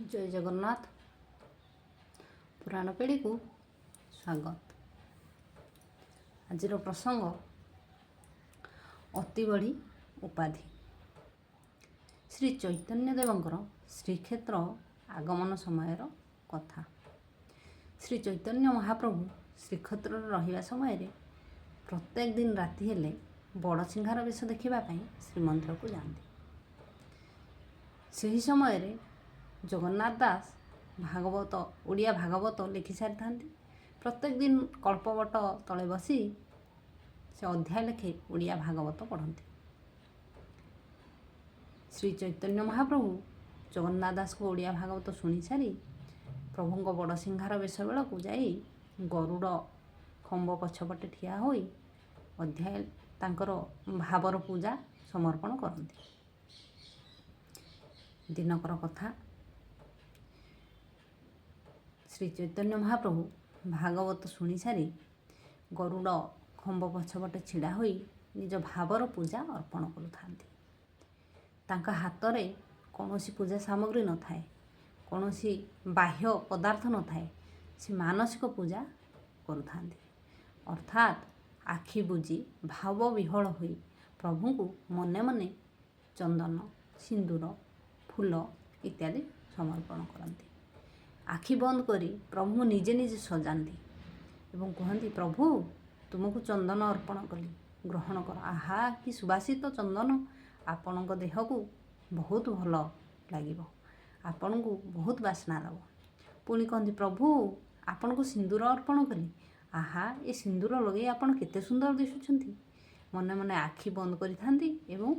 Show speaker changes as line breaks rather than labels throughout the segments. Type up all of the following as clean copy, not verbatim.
ଜୟ ଜଗନ୍ନାଥ। ପୁରାଣ ପିଢ଼ିକୁ ସ୍ୱାଗତ। ଆଜିର ପ୍ରସଙ୍ଗ ଅତି ବଡ଼ି ଉପାଧି। ଶ୍ରୀ ଚୈତନ୍ୟ ଦେବଙ୍କର ଶ୍ରୀକ୍ଷେତ୍ର ଆଗମନ ସମୟର କଥା। ଶ୍ରୀ ଚୈତନ୍ୟ ମହାପ୍ରଭୁ ଶ୍ରୀକ୍ଷେତ୍ରରେ ରହିବା ସମୟରେ ପ୍ରତ୍ୟେକ ଦିନ ରାତି ହେଲେ ବଡ଼ସିଂହାର ବେଶ ଦେଖିବା ପାଇଁ ଶ୍ରୀମନ୍ଦିରକୁ ଯାଆନ୍ତି। ସେହି ସମୟରେ ଜଗନ୍ନାଥ ଦାସ ଭାଗବତ ଓଡ଼ିଆ ଭାଗବତ ଲେଖି ସାରିଥାନ୍ତି। ପ୍ରତ୍ୟେକ ଦିନ କଳ୍ପବଟ ତଳେ ବସି ସେ ଅଧ୍ୟାୟ ଲେଖେ ଓଡ଼ିଆ ଭାଗବତ ପଢ଼ନ୍ତି। ଶ୍ରୀ ଚୈତନ୍ୟ ମହାପ୍ରଭୁ ଜଗନ୍ନାଥ ଦାସଙ୍କ ଓଡ଼ିଆ ଭାଗବତ ଶୁଣିସାରି ପ୍ରଭୁଙ୍କ ବଡ଼ସିଂହାର ବେଶ ବେଳକୁ ଯାଇ ଗରୁଡ଼ ଖମ୍ବ ପଛପଟେ ଠିଆ ହୋଇ ଅଧ୍ୟାୟ ତାଙ୍କର ଭାବର ପୂଜା ସମର୍ପଣ କରନ୍ତି। ଦିନକର କଥା, ଶ୍ରୀ ଚୈତନ୍ୟ ମହାପ୍ରଭୁ ଭାଗବତ ଶୁଣିସାରି ଗରୁଡ଼ ଖମ୍ବ ପଛପଟେ ଛିଡ଼ା ହୋଇ ନିଜ ଭାବର ପୂଜା ଅର୍ପଣ କରୁଥାନ୍ତି। ତାଙ୍କ ହାତରେ କୌଣସି ପୂଜା ସାମଗ୍ରୀ ନଥାଏ, କୌଣସି ବାହ୍ୟ ପଦାର୍ଥ ନଥାଏ। ସେ ମାନସିକ ପୂଜା କରୁଥାନ୍ତି, ଅର୍ଥାତ୍ ଆଖି ବୁଜି ଭାବ ବିହ୍ୱଳ ହୋଇ ପ୍ରଭୁଙ୍କୁ ମନେ ମନେ ଚନ୍ଦନ, ସିନ୍ଦୁର, ଫୁଲ ଇତ୍ୟାଦି ସମର୍ପଣ କରନ୍ତି। ଆଖି ବନ୍ଦ କରି ପ୍ରଭୁଙ୍କୁ ନିଜେ ନିଜେ ସଜାନ୍ତି ଏବଂ କୁହନ୍ତି, ପ୍ରଭୁ ତୁମକୁ ଚନ୍ଦନ ଅର୍ପଣ କଲି, ଗ୍ରହଣ କର। ଆହା, କି ସୁବାସିତ ଚନ୍ଦନ! ଆପଣଙ୍କ ଦେହକୁ ବହୁତ ଭଲ ଲାଗିବ, ଆପଣଙ୍କୁ ବହୁତ ବାସ୍ନା ଦେବ। ପୁଣି କହନ୍ତି, ପ୍ରଭୁ ଆପଣଙ୍କୁ ସିନ୍ଦୁର ଅର୍ପଣ କଲି। ଆହା, ଏ ସିନ୍ଦୁର ଲଗାଇ ଆପଣ କେତେ ସୁନ୍ଦର ଦିଶୁଛନ୍ତି। ମନେ ମନେ ଆଖି ବନ୍ଦ କରିଥାନ୍ତି ଏବଂ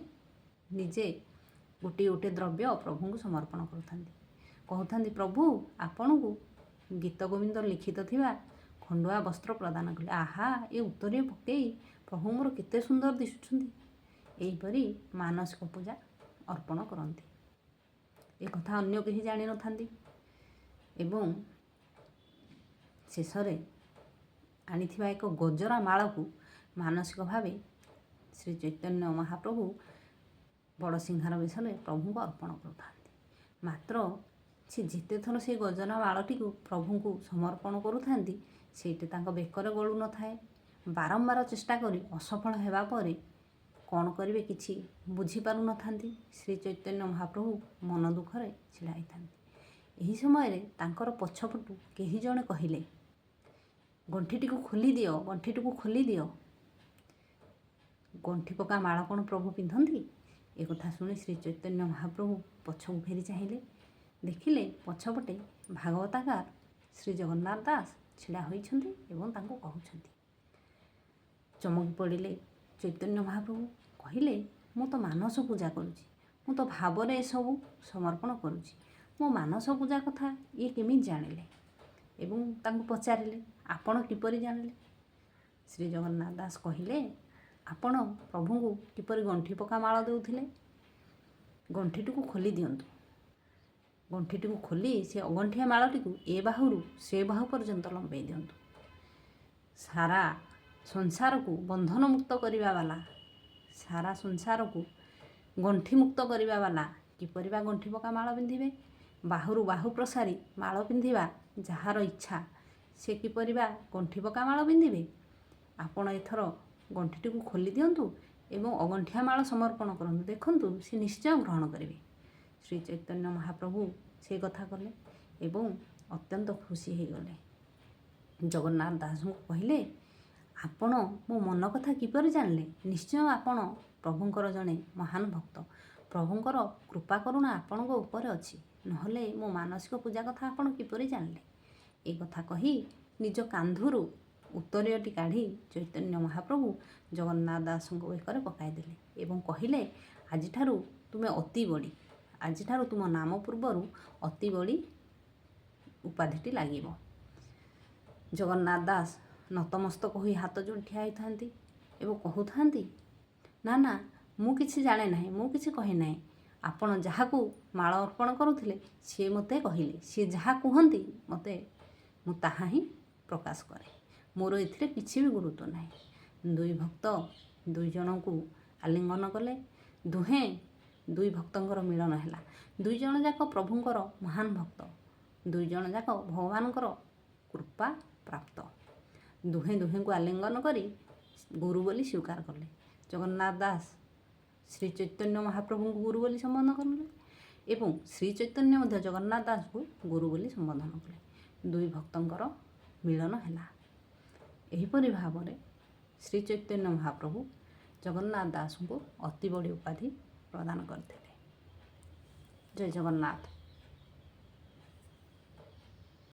ନିଜେ ଗୋଟିଏ ଗୋଟିଏ ଦ୍ରବ୍ୟ ପ୍ରଭୁଙ୍କୁ ସମର୍ପଣ କରୁଥାନ୍ତି। କହୁଥାନ୍ତି, ପ୍ରଭୁ ଆପଣଙ୍କୁ ଗୀତ ଗୋବିନ୍ଦ ଲିଖିତ ଥିବା ଖଣ୍ଡୁଆ ବସ୍ତ୍ର ପ୍ରଦାନ କଲେ। ଆହା, ଏ ଉତ୍ତରୀୟ ପକାଇ ପ୍ରଭୁ ମୋର କେତେ ସୁନ୍ଦର ଦିଶୁଛନ୍ତି। ଏହିପରି ମାନସିକ ପୂଜା ଅର୍ପଣ କରନ୍ତି। ଏ କଥା ଅନ୍ୟ କେହି ଜାଣିନଥାନ୍ତି ଏବଂ ଶେଷରେ ଆଣିଥିବା ଏକ ଗଜରା ମାଳକୁ ମାନସିକ ଭାବେ ଶ୍ରୀ ଚୈତନ୍ୟ ମହାପ୍ରଭୁ ବଡ଼ସିଂହାର ବେଶରେ ପ୍ରଭୁଙ୍କୁ ଅର୍ପଣ କରୁଥାନ୍ତି। ମାତ୍ର ସେ ଯେତେଥର ସେ ଗଜରା ମାଳଟିକୁ ପ୍ରଭୁଙ୍କୁ ସମର୍ପଣ କରୁଥାନ୍ତି, ସେଇଟି ତାଙ୍କ ବେକରେ ଗଳୁ ନଥାଏ। ବାରମ୍ବାର ଚେଷ୍ଟା କରି ଅସଫଳ ହେବା ପରେ କ'ଣ କରିବେ କିଛି ବୁଝିପାରୁନଥାନ୍ତି। ଶ୍ରୀ ଚୈତନ୍ୟ ମହାପ୍ରଭୁ ମନ ଦୁଃଖରେ ଛିଡ଼ା ହୋଇଥାନ୍ତି। ଏହି ସମୟରେ ତାଙ୍କର ପଛପଟୁ କେହି ଜଣେ କହିଲେ, ଗଣ୍ଠିଟିକୁ ଖୋଲିଦିଅ, ଗଣ୍ଠିଟିକୁ ଖୋଲିଦିଅ। ଗଣ୍ଠି ପକା ମାଳ କ'ଣ ପ୍ରଭୁ ପିନ୍ଧନ୍ତି? ଏକଥା ଶୁଣି ଶ୍ରୀ ଚୈତନ୍ୟ ମହାପ୍ରଭୁ ପଛକୁ ଫେରି ଚାହିଁଲେ। ଦେଖିଲେ ପଛପଟେ ଭାଗବତାକାର ଶ୍ରୀ ଜଗନ୍ନାଥ ଦାସ ଛିଡ଼ା ହୋଇଛନ୍ତି ଏବଂ ତାଙ୍କୁ କହୁଛନ୍ତି। ଚମକି ପଡ଼ିଲେ ଚୈତନ୍ୟ ମହାପ୍ରଭୁ। କହିଲେ, ମୁଁ ତ ମାନସ ପୂଜା କରୁଛି, ମୁଁ ତ ଭାବରେ ଏସବୁ ସମର୍ପଣ କରୁଛି। ମୋ ମାନସ ପୂଜା କଥା ଇଏ କେମିତି ଜାଣିଲେ? ଏବଂ ତାଙ୍କୁ ପଚାରିଲେ, ଆପଣ କିପରି ଜାଣିଲେ? ଶ୍ରୀ ଜଗନ୍ନାଥ ଦାସ କହିଲେ, ଆପଣ ପ୍ରଭୁଙ୍କୁ କିପରି ଗଣ୍ଠି ପକା ମାଳ ଦେଉଥିଲେ? ଗଣ୍ଠିଟିକୁ ଖୋଲି ଦିଅନ୍ତୁ। ଗଣ୍ଠିଟିକୁ ଖୋଲି ସେ ଅଗଣ୍ଠିଆ ମାଳଟିକୁ ଏ ବାହୁରୁ ସେ ବାହୁ ପର୍ଯ୍ୟନ୍ତ ଲମ୍ବାଇ ଦିଅନ୍ତୁ। ସାରା ସଂସାରକୁ ବନ୍ଧନମୁକ୍ତ କରିବା ବାଲା, ସାରା ସଂସାରକୁ ଗଣ୍ଠିମୁକ୍ତ କରିବା ବାଲା କିପରି ବା ଗଣ୍ଠି ପକା ମାଳ ପିନ୍ଧିବେ? ବାହୁରୁ ବାହୁ ପ୍ରସାରୀ ମାଳ ପିନ୍ଧିବା ଯାହାର ଇଚ୍ଛା, ସେ କିପରି ବା ଗଣ୍ଠି ପକା ମାଳ ପିନ୍ଧିବେ? ଆପଣ ଏଥର ଗଣ୍ଠିଟିକୁ ଖୋଲି ଦିଅନ୍ତୁ ଏବଂ ଅଗଣ୍ଠିଆ ମାଳ ସମର୍ପଣ କରନ୍ତୁ, ଦେଖନ୍ତୁ ସେ ନିଶ୍ଚୟ ଗ୍ରହଣ କରିବେ। ଶ୍ରୀ ଚୈତନ୍ୟ ମହାପ୍ରଭୁ ସେ କଥା କଲେ ଏବଂ ଅତ୍ୟନ୍ତ ଖୁସି ହୋଇଗଲେ। ଜଗନ୍ନାଥ ଦାସଙ୍କୁ କହିଲେ, ଆପଣ ମୋ ମନ କଥା କିପରି ଜାଣିଲେ? ନିଶ୍ଚୟ ଆପଣ ପ୍ରଭୁଙ୍କର ଜଣେ ମହାନ ଭକ୍ତ। ପ୍ରଭୁଙ୍କର କୃପା କରୁଣା ଆପଣଙ୍କ ଉପରେ ଅଛି, ନହେଲେ ମୋ ମାନସିକ ପୂଜା କଥା ଆପଣ କିପରି ଜାଣିଲେ? ଏ କଥା କହି ନିଜ କାନ୍ଧରୁ ଉତ୍ତରୀୟଟି କାଢ଼ି ଚୈତନ୍ୟ ମହାପ୍ରଭୁ ଜଗନ୍ନାଥ ଦାସଙ୍କ ବେକରେ ପକାଇଦେଲେ ଏବଂ କହିଲେ, ଆଜିଠାରୁ ତୁମେ ଅତି ବଡ଼ି, ଆଜିଠାରୁ ତୁମ ନାମ ପୂର୍ବରୁ ଅତି ବଡ଼ି ଉପାଧିଟି ଲାଗିବ। ଜଗନ୍ନାଥ ଦାସ ନତମସ୍ତକ ହୋଇ ହାତ ଯୋଡ଼ି ଠିଆ ହୋଇଥାନ୍ତି ଏବଂ କହୁଥାନ୍ତି, ନା ନା, ମୁଁ କିଛି ଜାଣେ ନାହିଁ, ମୁଁ କିଛି କହେ ନାହିଁ। ଆପଣ ଯାହାକୁ ମାଳ ଅର୍ପଣ କରୁଥିଲେ ସିଏ ମୋତେ କହିଲେ, ସିଏ ଯାହା କୁହନ୍ତି ମୁଁ ତାହା ହିଁ ପ୍ରକାଶ କରେ। ମୋର ଏଥିରେ କିଛି ବି ଗୁରୁତ୍ୱ ନାହିଁ। ଦୁଇ ଭକ୍ତ ଦୁଇ ଜଣଙ୍କୁ ଆଲିଙ୍ଗନ କଲେ। ଦୁହେଁ ଦୁଇ ଭକ୍ତଙ୍କର ମିଳନ ହେଲା। ଦୁଇ ଜଣ ଯାକ ପ୍ରଭୁଙ୍କର ମହାନ ଭକ୍ତ, ଦୁଇ ଜଣ ଯାକ ଭଗବାନଙ୍କର କୃପା ପ୍ରାପ୍ତ। ଦୁହେଁ ଦୁହେଁଙ୍କୁ ଆଲିଙ୍ଗନ କରି ଗୁରୁ ବୋଲି ସ୍ୱୀକାର କଲେ। ଜଗନ୍ନାଥ ଦାସ ଶ୍ରୀ ଚୈତନ୍ୟ ମହାପ୍ରଭୁଙ୍କୁ ଗୁରୁ ବୋଲି ସମ୍ବୋଧନ କଲେ ଏବଂ ଶ୍ରୀ ଚୈତନ୍ୟ ମଧ୍ୟ ଜଗନ୍ନାଥ ଦାସଙ୍କୁ ଗୁରୁ ବୋଲି ସମ୍ବୋଧନ କଲେ। ଦୁଇ ଭକ୍ତଙ୍କର ମିଳନ ହେଲା। ଏହିପରି ଭାବରେ ଶ୍ରୀ ଚୈତନ୍ୟ ମହାପ୍ରଭୁ ଜଗନ୍ନାଥ ଦାସଙ୍କୁ ଅତି ବଡ଼ି ଉପାଧି ପ୍ରଦାନ କରିଥିଲେ। ଜୟ ଜଗନ୍ନାଥ।